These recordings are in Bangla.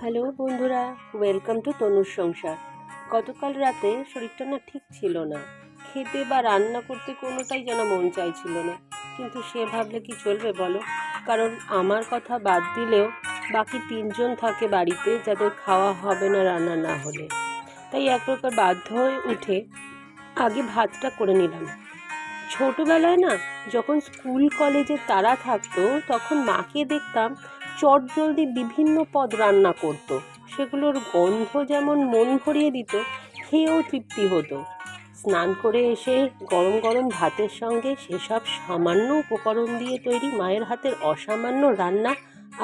হ্যালো বন্ধুরা, ওয়েলকাম টু তনুর সংসার। গতকাল রাতে শরীরটা না ঠিক ছিল না, খেতে বা রান্না করতে কোনোটাই যেন মন চাইছিল না। কিন্তু সে ভাবলে কি চলবে বলো? কারণ আমার কথা বাদ দিলেও বাকি 3জন থাকে বাড়িতে যাদের খাওয়া হবে না রান্না না হলে। তাই এক প্রকার বাধ্য হয়ে উঠে আগে ভাতটা করে নিলাম। ছোটবেলায় না, যখন স্কুল কলেজে তাড়া থাকতো তখন মাকে দেখতাম চটজলদি বিভিন্ন পদ রান্না করতো। সেগুলোর গন্ধ যেমন মন ভরিয়ে দিত, খেয়েও তৃপ্তি হতো। স্নান করে এসে গরম গরম ভাতের সঙ্গে সেসব সামান্য উপকরণ দিয়ে তৈরি মায়ের হাতের অসামান্য রান্না,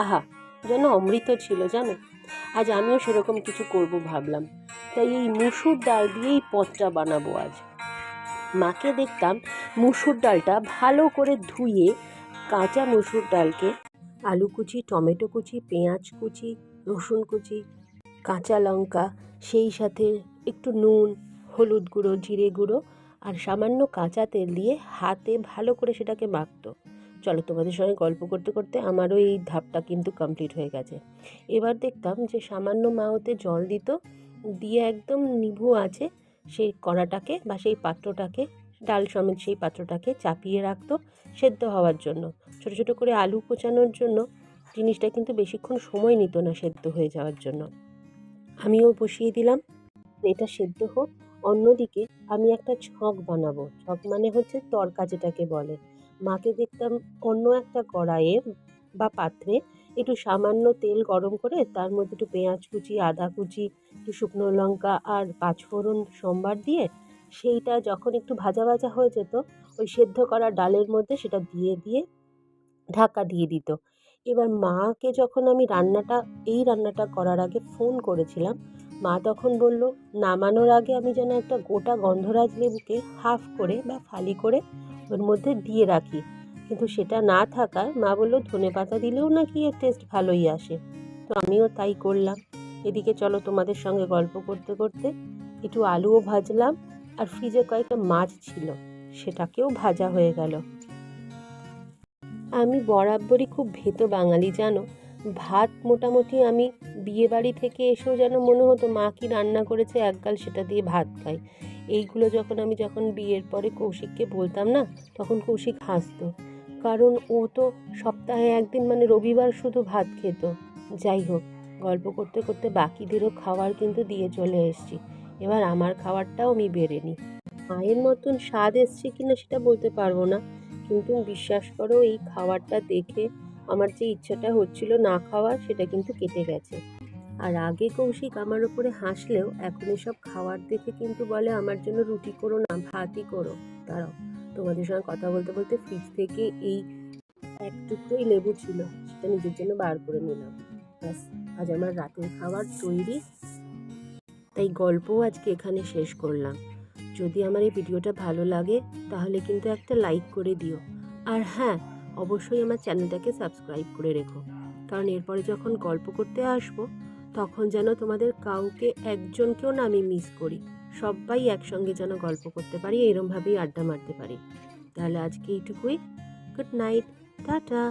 আহা, যেন অমৃত ছিল জানো। আজ আমিও সেরকম কিছু করব ভাবলাম। তাই এই মুসুর ডাল দিয়েই পদটা বানাবো আজ। মাকে দেখতাম মুসুর ডালটা ভালো করে ধুয়ে, কাঁচা মুসুর ডালকে আলু কুচি, টমেটো কুচি, পেঁয়াজ কুচি, রসুন কুচি, কাঁচা লঙ্কা, সেই সাথে একটু নুন, হলুদ গুঁড়ো, জিরে গুঁড়ো আর সামান্য কাঁচা তেল দিয়ে হাতে ভালো করে সেটাকে মাখতো। চলো, তোমাদের সঙ্গে গল্প করতে করতে আমারও এই ধাপটা কিন্তু কমপ্লিট হয়ে গেছে। এবার দেখতাম যে সামান্য মা ওতে জল দিত, দিয়ে একদম নিভু আছে সেই কড়াটাকে বা সেই পাত্রটাকে, ডাল সমেত সেই পাত্রটাকে চাপিয়ে রাখতো সেদ্ধ হওয়ার জন্য। ছোটো ছোটো করে আলু কোচানোর জন্য জিনিসটা কিন্তু বেশিক্ষণ সময় নিত না সেদ্ধ হয়ে যাওয়ার জন্য। আমিও বসিয়ে দিলাম, এটা সেদ্ধ হোক। অন্যদিকে আমি একটা ছক বানাবো। ছক মানে হচ্ছে তড়কা যেটাকে বলে। মাকে দেখতাম অন্য একটা কড়াইয়ে বা পাত্রে একটু সামান্য তেল গরম করে তার মধ্যে একটু পেঁয়াজ কুচি, আদা কুচি, একটু শুকনো লঙ্কা আর পাঁচফোড়ন সম্বার দিয়ে সেইটা যখন একটু ভাজা ভাজা হয়ে যেত, ওই সেদ্ধ করা ডালের মধ্যে সেটা দিয়ে দিয়ে ঢাকা দিয়ে দিত। এবার মাকে যখন আমি এই রান্নাটা করার আগে ফোন করেছিলাম, মা তখন বলল নামানোর আগে আমি যেন একটা গোটা গন্ধরাজ লেবুকে হাফ করে বা ফালি করে ওর মধ্যে দিয়ে রাখি। কিন্তু সেটা না থাকায় মা বলল ধনেপাতা দিলেও নাকি এর টেস্ট ভালোই আসে। তো আমিও তাই করলাম। এদিকে চলো, তোমাদের সঙ্গে গল্প করতে করতে একটু আলুও ভাজলাম, আর ফ্রিজে কয়েকটা মাছ ছিল সেটাকেও ভাজা হয়ে গেল। আমি বরাবরই খুব ভেতো বাঙালি জানো। ভাত মোটামুটি আমি বিয়েবাড়ি থেকে এসেও যেন মনে হতো মা কি রান্না করেছে একগাল সেটা দিয়ে ভাত খাই। এইগুলো যখন বিয়ের পরে কৌশিককে বলতাম না, তখন কৌশিক হাসতো। কারণ ও তো সপ্তাহে একদিন মানে রবিবার শুধু ভাত খেত। যাই হোক, গল্প করতে করতে বাকিদেরও খাবার কিন্তু দিয়ে চলে এসেছি। এবার আমার খাবারটাও আমি বেড়ে নিই। মায়ের মতন স্বাদ এসছে কিনা সেটা বলতে পারবো না, কিন্তু বিশ্বাস করো এই খাবারটা দেখে আমার যে ইচ্ছাটা হচ্ছিল না খাওয়ার, সেটা কিন্তু কেটে গেছে। আর আগে কৌশিক আমার উপরে হাসলেও এখন এসব খাবার দেখে কিন্তু বলে আমার জন্য রুটি করো না, ভাতই করো। দাঁড়াও, তোমাদের সঙ্গে কথা বলতে বলতে ফ্রিজ থেকে এই এক টুকরোই লেবু ছিল, সেটা নিজের জন্য বার করে নিলাম। ব্যাস, আজ আমার রাতের খাবার তৈরি। তাই গল্পও আজকে এখানে শেষ করলাম। যদি আমার এই ভিডিওটা ভালো লাগে তাহলে কিন্তু একটা লাইক করে দিও। আর হ্যাঁ, অবশ্যই আমার চ্যানেলটাকে সাবস্ক্রাইব করে রেখো, কারণ এরপরে যখন গল্প করতে আসবো তখন যেন তোমাদের কাউকে একজনকেও না আমি মিস করি। সবাই একসঙ্গে যেন গল্প করতে পারি, এরমভাবেই আড্ডা মারতে পারি। তাহলে আজকে এইটুকুই। Good night, tata.